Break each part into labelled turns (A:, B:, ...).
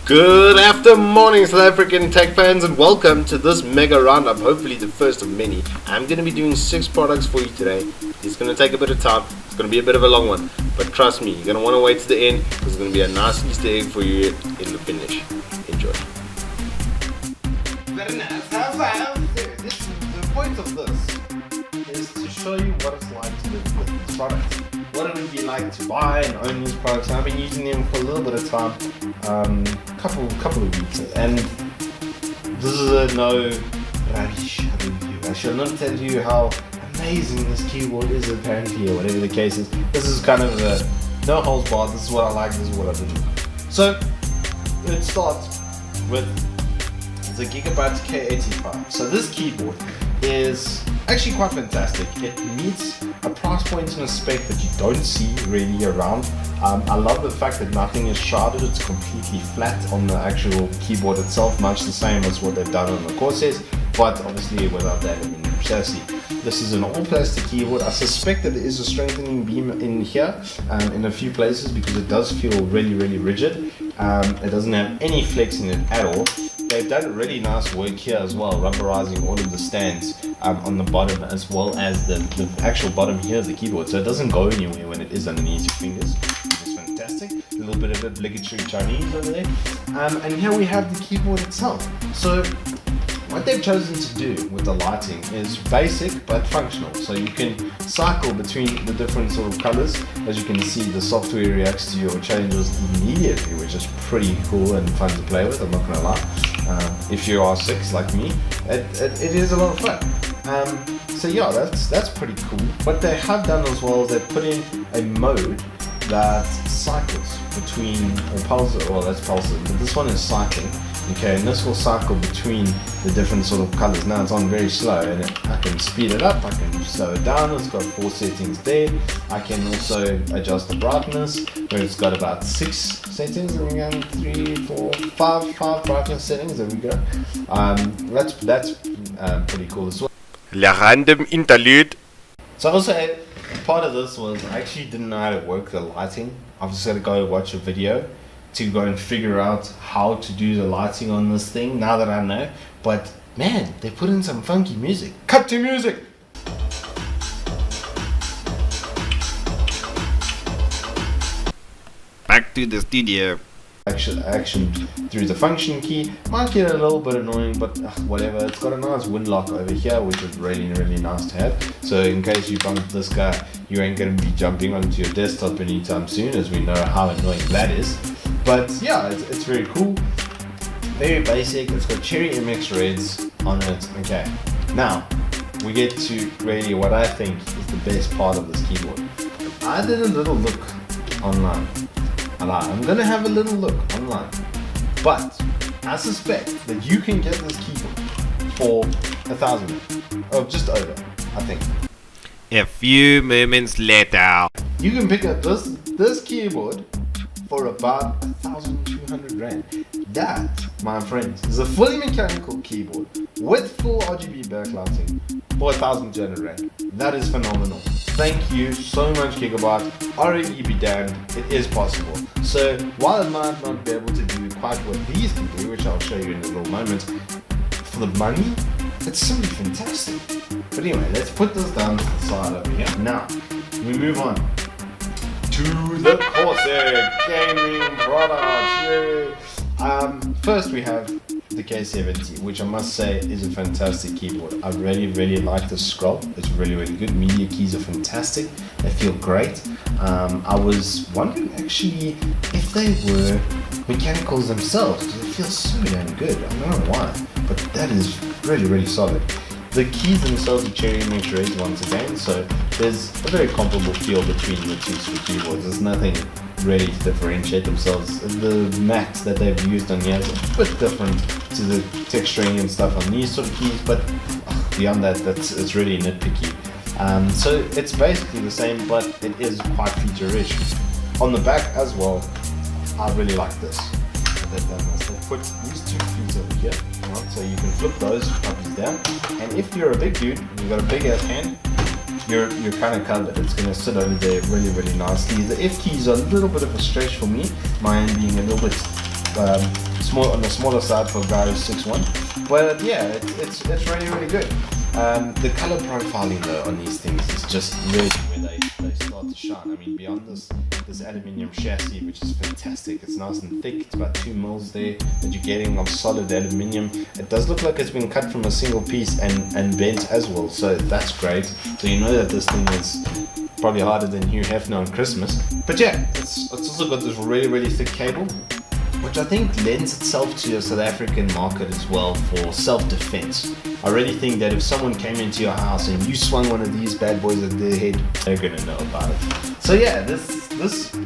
A: Good afternoon, South African tech fans, and welcome to this mega roundup, hopefully the first of many. I'm going to be doing 6 products for you today. It's going to take a bit of time, it's going to be a bit of a long one, but trust me, you're going to want to wait to the end because it's going to be a nice Easter egg for you in the finish. Enjoy.
B: Very nice. The point of this is to show you what it's like to live with these products. What it would be like to buy and own these products. I've been using them for a little bit of time, couple of weeks, and this is a no rubbish review. I shall not tell you how amazing this keyboard is apparently, or whatever the case is. This is kind of a no holds barred. This is what I like, this is what I didn't like. So it starts with the Gigabyte K85. So this keyboard is actually quite fantastic. It meets a price point and a spec that you don't see really around. I love the fact that nothing is shrouded, it's completely flat on the actual keyboard itself, much the same as what they've done on the Corsairs, but obviously without that aluminum chassis. This is an all plastic keyboard. I suspect that there is a strengthening beam in here in a few places because it does feel really rigid. It doesn't have any flex in it at all. They've done really nice work here as well, rubberizing all of the stands on the bottom, as well as the actual bottom here of the keyboard, so it doesn't go anywhere when it is underneath your fingers, which is fantastic. A little bit of obligatory Chinese over there. And here we have the keyboard itself. So what they've chosen to do with the lighting is basic but functional. So you can cycle between the different sort of colors. As you can see, the software reacts to your changes immediately, which is pretty cool and fun to play with, I'm not gonna lie. If you are 6 like me, it is a lot of fun. So yeah, that's pretty cool. What they have done as well is they've put in a mode that cycles between, or pulses, well that's pulses, but this one is cycling. Okay, and this will cycle between the different sort of colors. Now it's on very slow, and I can speed it up, I can slow it down. It's got 4 settings there. I can also adjust the brightness, where it's got about 6 settings, and again 3, 4, 5 brightness settings. There we go. That's pretty cool as well.
A: La random interlude.
B: So also part of this was I actually didn't know how to work the lighting. I've just got to go watch a video to go and figure out how to do the lighting on this thing now that I know. But man, they put in some funky music. Cut to music!
A: Back to the studio.
B: Action through the function key might get a little bit annoying, but whatever. It's got a nice wind lock over here, which is really nice to have. So in case you bump this guy, you ain't gonna be jumping onto your desktop anytime soon, as we know how annoying that is. But yeah, it's very cool, very basic. It's got cherry MX reds on it. Okay, now we get to really what I think is the best part of this keyboard. I did a little look online. I'm gonna have a little look online, but I suspect that you can get this keyboard for 1,000, or just over, I think.
A: A few moments later,
B: you can pick up this keyboard for about 1,200 rand. That, my friends, is a fully mechanical keyboard with full RGB backlighting for 1,200 rand. That is phenomenal. Thank you so much, Gigabyte. Already be damned, it is possible. So while it might not be able to do quite what these can do, which I'll show you in a little moment, for the money, it's simply fantastic. But anyway, let's put this down to the side over here. Now, we move on to the Corsair gaming products. Yay! First we have the K70, which I must say is a fantastic keyboard. I really like the scroll. It's really good. Media keys are fantastic. They feel great. I was wondering actually if they were mechanicals themselves, because it feels so damn good. I don't know why, but that is really solid. The keys themselves are cherry MX reds once again, so there's a very comparable feel between the two sort of keyboards. There's nothing really to differentiate themselves. The mats that they've used on here is a bit different to the texturing and stuff on these sort of keys, but beyond that, it's really nitpicky. So it's basically the same, but it is quite feature-rich. On the back as well, I really like this. They've done this. They put these 2 feet over here, right? So you can flip those puppies down, and if you're a big dude, you've got a big ass hand, you're kind of covered. It's going to sit over there really nicely. The F keys are a little bit of a stretch for me, my hand being a little bit small on the smaller side for a guy who's 6'1", but yeah, it's really good. The color profiling though on these things is just really where they start to shine. I mean, beyond this aluminium chassis, which is fantastic, it's nice and thick, it's about 2 mils there that you're getting of solid aluminium. It does look like it's been cut from a single piece and bent as well, so that's great. So you know that this thing is probably harder than Hugh Hefner on Christmas. But yeah, it's also got this really thick cable, which I think lends itself to a South African market as well for self-defense. I really think that if someone came into your house and you swung one of these bad boys at their head, they're gonna know about it. So yeah, this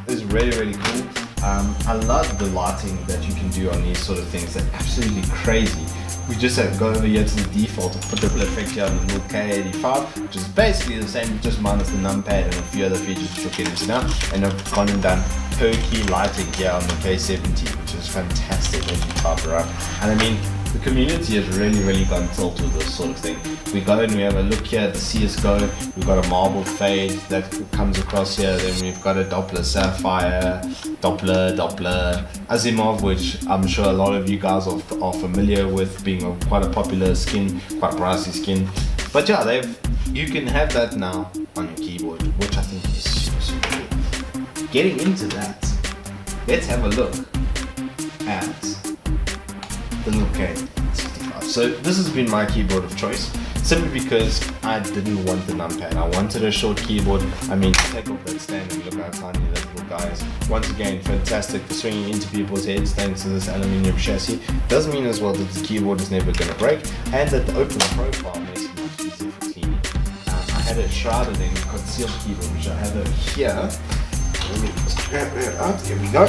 B: is really cool. I love the lighting that you can do on these sort of things. They're absolutely crazy. We just have to go over here to the default and put the effect here on the little K85, which is basically the same, just minus the numpad and a few other features which we'll get into now. And I've gone and done per key lighting here on the K70, which is fantastic as you type it up. And I mean, the community has really gone tilt with this sort of thing. We go and we have a look here at the CSGO. We've got a marble fade that comes across here. Then we've got a Doppler sapphire, Doppler Asimov, which I'm sure a lot of you guys are familiar with, being quite a popular skin, quite pricey skin. But yeah, you can have that now on your keyboard, which I think is super cool. Getting into that, let's have a look at the little K65. So this has been my keyboard of choice, simply because I didn't want the numpad. I wanted a short keyboard. I mean, take off that stand and look how tiny that little guy is. Once again, fantastic for swinging into people's heads thanks to this aluminium chassis. Does mean as well that the keyboard is never going to break, and that the open profile makes it much easier for cleaning. I had it shrouded in concealed keyboard, which I have over here. Let me just grab that out. Here we go.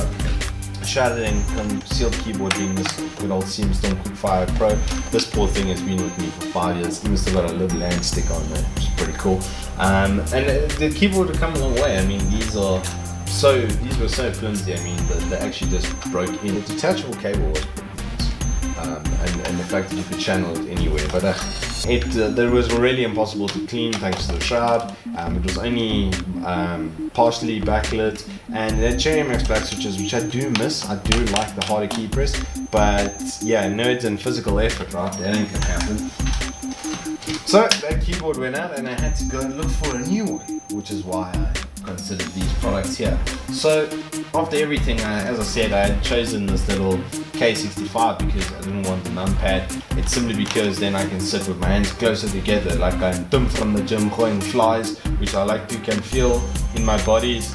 B: Shrouded in concealed keyboard being this good old Seamstone Quickfire Pro. This poor thing has been with me for 5 years. Even still got a little land stick on there, which is pretty cool. And the keyboard had come a long way. I mean, these were so flimsy. I mean, they actually just broke in. The detachable cable was pretty nice. And the fact that you could channel it anywhere. But it was really impossible to clean thanks to the shroud. It was only partially backlit, and the Cherry Max black switches, which I do miss. I do like the harder key press, but yeah, nerds and physical effort, right? That ain't gonna happen. So that keyboard went out, and I had to go and look for a new one, which is why I considered these products here. So after everything, as I said, I had chosen this little K65 because I didn't want the numpad. It's simply because then I can sit with my hands closer together, like I'm dum from the gym going flies, which I like to can feel in my bodies.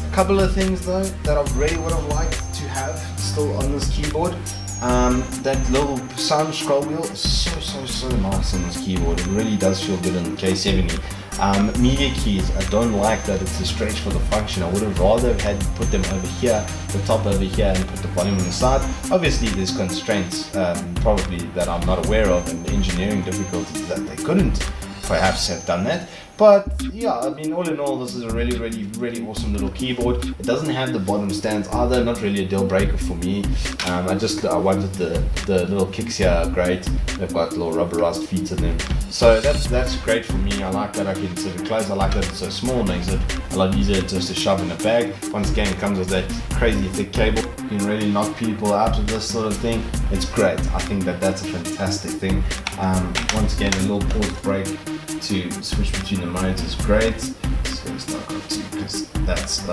B: A couple of things though that I really would have liked to have still on this keyboard. That little sound scroll wheel is so nice on this keyboard. It really does feel good on the K70. Media keys, I don't like that it's a stretch for the function. I would have rather had put them over here, the top over here, and put the volume on the side. Obviously there's constraints probably that I'm not aware of, and engineering difficulties that they couldn't perhaps have done that. But yeah, I mean, all in all, this is a really awesome little keyboard. It doesn't have the bottom stands either, not really a deal breaker for me. I wanted the little kicks here, great. They've got little rubberized feet in them, so that's great for me. I like that I can sit it close. I like that it's so small, makes it a lot easier just to shove in a bag. Once again, it comes with that crazy thick cable. You can really knock people out with this sort of thing. It's great. I think that's a fantastic thing. Once again, a little port break to switch between the modes is great. Let's go to StarCraft 2 because that's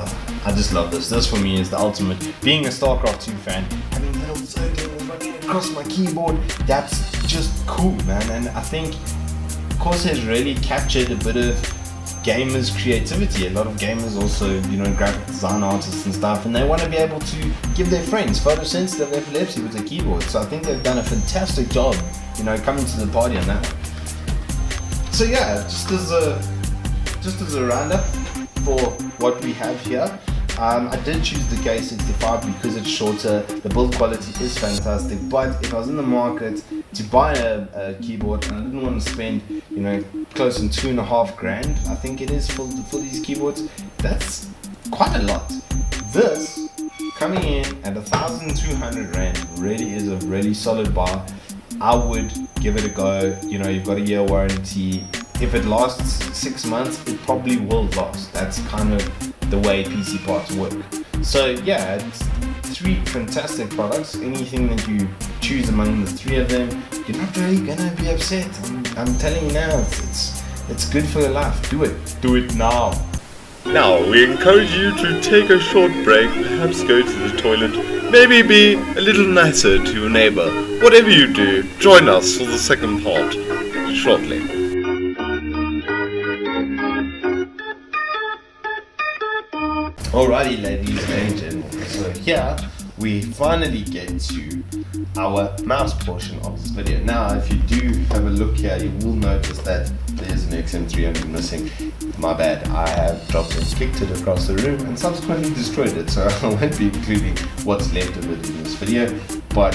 B: I just love this. This for me is the ultimate. Being a StarCraft 2 fan, having little circles running across my keyboard, that's just cool, man. And I think Corsair's really captured a bit of gamers' creativity. A lot of gamers also, graphic design artists and stuff, and they want to be able to give their friends photosensitive epilepsy with a keyboard. So I think they've done a fantastic job, coming to the party on that one. So yeah, just as a roundup for what we have here, I did choose the K65 because it's shorter, the build quality is fantastic, but if I was in the market to buy a keyboard and I didn't want to spend, close to $2,500, I think it is for these keyboards, that's quite a lot. This, coming in at 1,200 Rand, really is a really solid buy. I would give it a go. You've got a year warranty. If it lasts 6 months, it probably will last. That's kind of the way PC parts work. So yeah, it's three fantastic products. Anything that you choose among the three of them, you're not really gonna be upset. I'm telling you now, it's good for your life. Do it now.
A: Now, we encourage you to take a short break, perhaps go to the toilet, maybe be a little nicer to your neighbor. Whatever you do, join us for the second part shortly.
B: Alrighty, ladies and gentlemen, so here we finally get to our mouse portion of this video. Now, if you do have a look here, you will notice that there's an XM300 missing. My bad, I have dropped and kicked it across the room and subsequently destroyed it, so I won't be including what's left of it in this video, but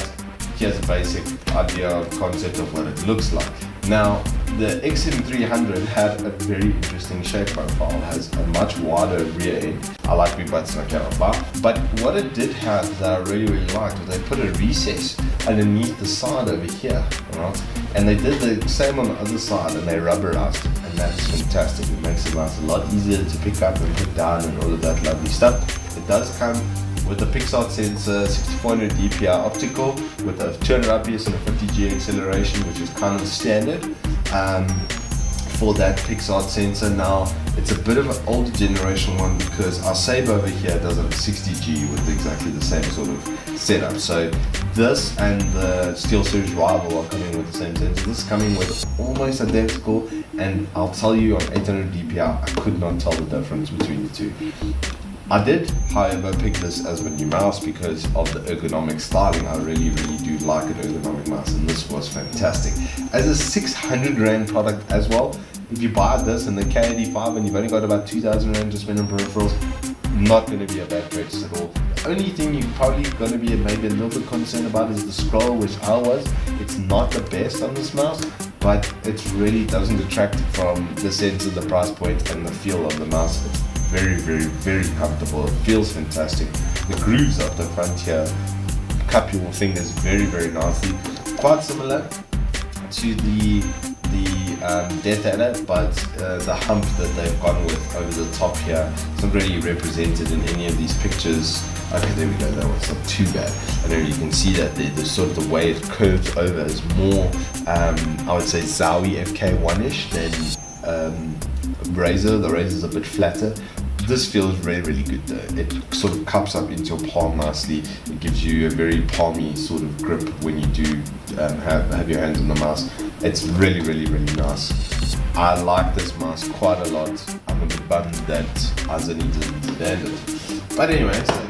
B: here's a basic idea, concept of what it looks like. Now, the XM300 had a very interesting shape profile, has a much wider rear end. I like big buttons, I cannot lie. But what it did have that I really liked was they put a recess underneath the side over here, right? And they did the same on the other side and they rubberized it, and that's fantastic. It makes the mouse a lot easier to pick up and put down and all of that lovely stuff. It does come with a Pixar sensor, 6400 DPI optical, with a 200 RPS and a 50G acceleration, which is kind of standard for that Pixar sensor. Now, it's a bit of an older generation one because our Sabre over here does have a 60G with exactly the same sort of setup. So this and the SteelSeries Rival are coming with the same sensor. This is coming with almost identical, and I'll tell you on 800 DPI, I could not tell the difference between the two. I did, however, pick this as my new mouse because of the ergonomic styling. I really do like an ergonomic mouse, and this was fantastic. As a 600 Rand product as well, if you buy this and the K85 and you've only got about 2,000 Rand to spend on peripherals, not going to be a bad purchase at all. The only thing you're probably going to be maybe a little bit concerned about is the scroll, which I was. It's not the best on this mouse, but it really doesn't detract from the sense of the price point and the feel of the mouse. It's very comfortable. It feels fantastic. The grooves up the front here cup your fingers very nicely. Quite similar to the Death Adder, but the hump that they've gone with over the top here is not really represented in any of these pictures. Okay, there we go, that one's not too bad. And then you can see that the sort of the way it curves over is more, I would say, Zowie FK1-ish than Razor. The Razor's a bit flatter. This feels really good though. It sort of cups up into your palm nicely. It gives you a very palmy sort of grip when you do have your hands on the mouse. It's really nice. I like this mouse quite a lot. I'm a bit bummed that Azani didn't land it. But anyway, so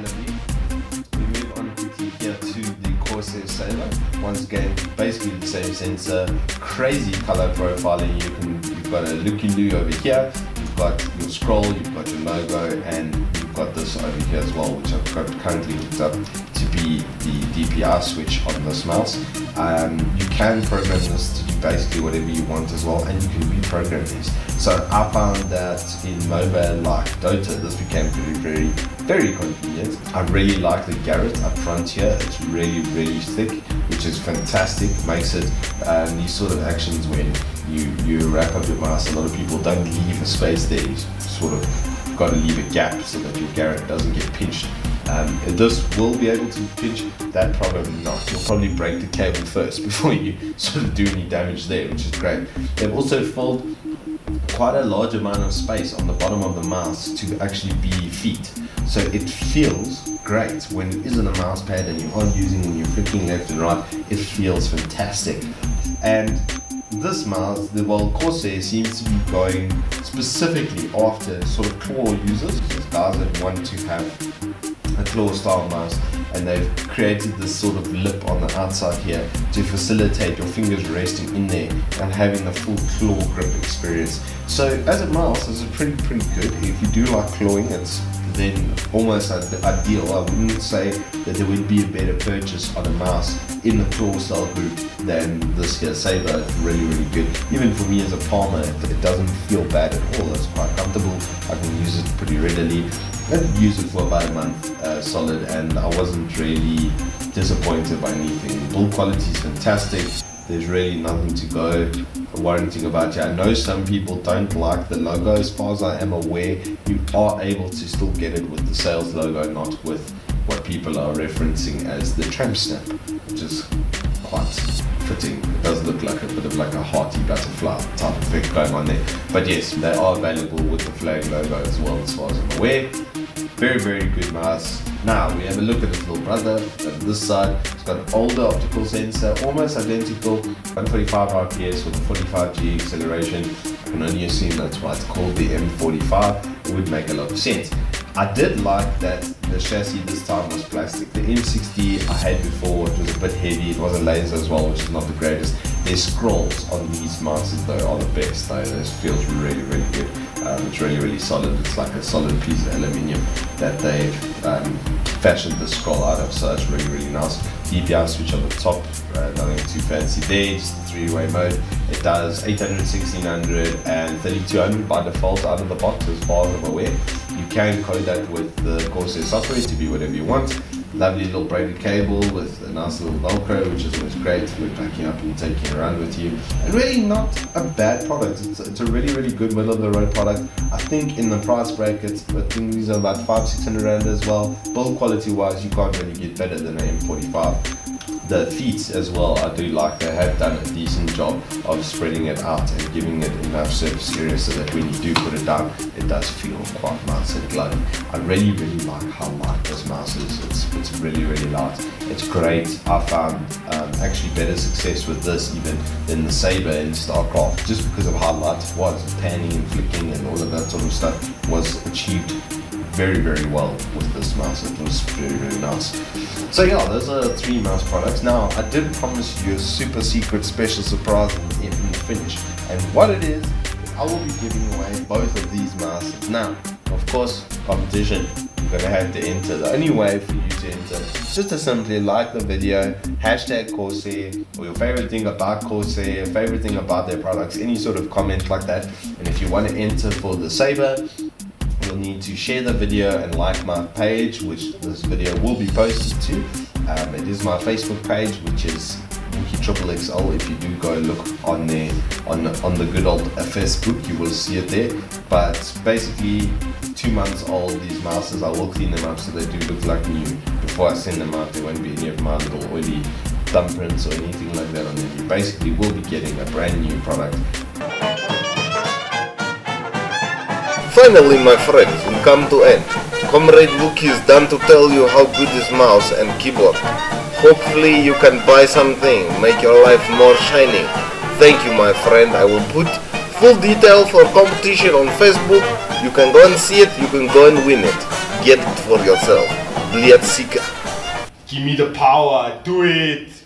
B: we move on quickly here to the Corsair Sabre. Once again, basically the same sensor, crazy color profiling. You've got a looky-loo over here. You've got your scroll, you've got your logo, and you've got this over here as well, which I've got currently hooked up to be the DPI switch on this mouse. You can program this to do basically whatever you want as well, and you can reprogram these. So I found that in mobile like Dota, this became very convenient. I really like the Garrett up front here. It's really thick, which is fantastic. Makes it these sort of actions when you wrap up your mouse, a lot of people don't leave a space there. You sort of got to leave a gap so that your Garrett doesn't get pinched. This will be able to pinch, that probably not. You'll probably break the cable first before you sort of do any damage there, which is great. They've also filled quite a large amount of space on the bottom of the mouse to actually be feet. So it feels great when it isn't a mouse pad and you aren't using when you're flicking left and right. It feels fantastic. And this mouse, well, Corsair seems to be going specifically after sort of claw users, guys that want to have a claw style mouse, and they've created this sort of lip on the outside here to facilitate your fingers resting in there and having the full claw grip experience. So as a mouse, it's pretty good. If you do like clawing, it's then almost ideal. I wouldn't say that there would be a better purchase on a mouse in the claw style group than this here Sabre. It's really good. Even for me as a palmer, it doesn't feel bad at all. It's quite comfortable. I can use it pretty readily. I used it for about a month solid, and I wasn't really disappointed by anything. Build quality is fantastic. There's really nothing to go warranting about here. I know some people don't like the logo. As far as I am aware, you are able to still get it with the sales logo, not with what people are referencing as the tramp snap, which is quite fitting. It does look like a bit of like a hearty butterfly type effect going on there. But yes, they are available with the flag logo as well, as far as I'm aware. Very, very good mouse. Now we have a look at its little brother. On this side, it's got an older optical sensor, almost identical, 145 RPS with a 45G acceleration. I can only assume that's why it's called the M45. It would make a lot of sense. I did like that the chassis this time was plastic. The M60 I had before, it was a bit heavy, it was a laser as well, which is not the greatest. The scrolls on these mouses though are the best though. This feels really, really good. It's really, really solid. It's like a solid piece of aluminium that they fashioned the scroll out of, so it's really, really nice. DPI switch on the top, nothing too fancy there, just a 3-way mode. It does 800, 1600 and 3200 by default out of the box as far as I'm aware. You can code that with the Corsair software to be whatever you want. Lovely little braided cable with a nice little Velcro, which is always great for packing up and taking around with you. And really not a bad product. It's a really, really good middle of the road product. I think in the price brackets, I think these are about 500-600 rand as well. Build quality wise, you can't really get better than an M45. The feet as well, I do like. They have done a decent job of spreading it out and giving it enough surface area so that when you do put it down, it does feel quite nice and glowing. I really, really like how light this mouse is. It's really, really light. It's great. I found actually better success with this even than the Sabre in StarCraft, just because of how light it was. Panning and flicking and all of that sort of stuff was achieved very, very well with this mouse. It was very, very nice. So yeah, those are 3 mouse products. Now, I did promise you a super secret special surprise in the finish. And what it is I will be giving away both of these mouses. Now, of course, competition. You're gonna have to enter. The only way for you to enter is just to simply like the video, hashtag Corsair, or your favorite thing about Corsair, favorite thing about their products, any sort of comment like that. And if you want to enter for the Sabre, you'll need to share the video and like my page, which this video will be posted to. It is my Facebook page, which is XXL. If you do go look on there on the good old Facebook, you will see it there. But basically 2 months old, these mouses. I will clean them up so they do look like new. Before I send them out, there won't be any of my little oily thumbprints or anything like that on them. You basically will be getting a brand new product.
A: Finally, my friends, we come to end. Comrade Wookie is done to tell you how good is mouse and keyboard. Hopefully you can buy something, make your life more shining. Thank you, my friend. I will put full detail for competition on Facebook. You can go and see it, you can go and win it. Get it for yourself. Bliat Sika.
B: Give me the power, do it!